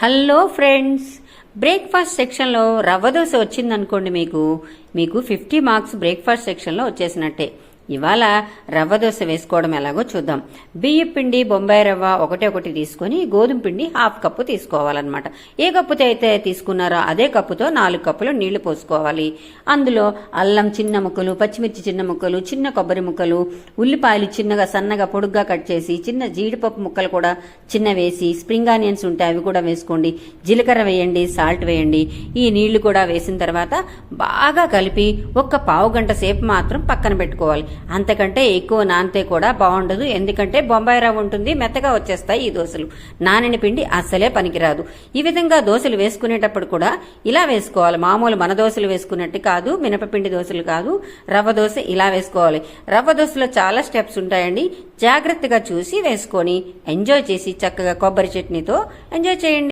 Hello friends, breakfast సెక్షన్లో రవ్వ దోశ వచ్చిందనుకోండి, మీకు 50 మార్క్స్ బ్రేక్ఫాస్ట్ సెక్షన్లో వచ్చేసినట్టే. ఇవాళ రవ్వ దోశ వేసుకోవడం ఎలాగో చూద్దాం. బియ్యం పిండి, బొంబాయి రవ్వ ఒకటి తీసుకొని గోధుమ పిండి 1/2 కప్పు తీసుకోవాలన్నమాట. ఏ కప్పుతో అయితే తీసుకున్నారో అదే కప్పుతో 4 కప్పులు నీళ్లు పోసుకోవాలి. అందులో అల్లం చిన్న ముక్కలు, పచ్చిమిర్చి చిన్న ముక్కలు, చిన్న కొబ్బరి ముక్కలు, ఉల్లిపాయలు చిన్నగా సన్నగా పొడుగ్గా కట్ చేసి, చిన్న జీడిపప్పు ముక్కలు కూడా చిన్న వేసి, స్ప్రింగ్ ఆనియన్స్ ఉంటే అవి కూడా వేసుకోండి, జీలకర్ర వేయండి, సాల్ట్ వేయండి. ఈ నీళ్లు కూడా వేసిన తర్వాత బాగా కలిపి ఒక పావు గంట సేపు మాత్రం పక్కన పెట్టుకోవాలి. అంతకంటే ఎక్కువ నానితే కూడా బాగుండదు, ఎందుకంటే బొంబాయి రవ్వ ఉంటుంది, మెత్తగా వచ్చేస్తాయి ఈ దోశలు. నానిన పిండి అస్సలే పనికిరాదు. ఈ విధంగా దోశలు వేసుకునేటప్పుడు కూడా ఇలా వేసుకోవాలి. మామూలు మన దోశలు వేసుకున్నట్టు కాదు, మినపపిండి దోశలు కాదు, రవ్వ దోశ ఇలా వేసుకోవాలి. రవ్వ దోశలో చాలా స్టెప్స్ ఉంటాయండి, జాగ్రత్తగా చూసి వేసుకొని ఎంజాయ్ చేసి చక్కగా కొబ్బరి చట్నీతో ఎంజాయ్ చేయండి.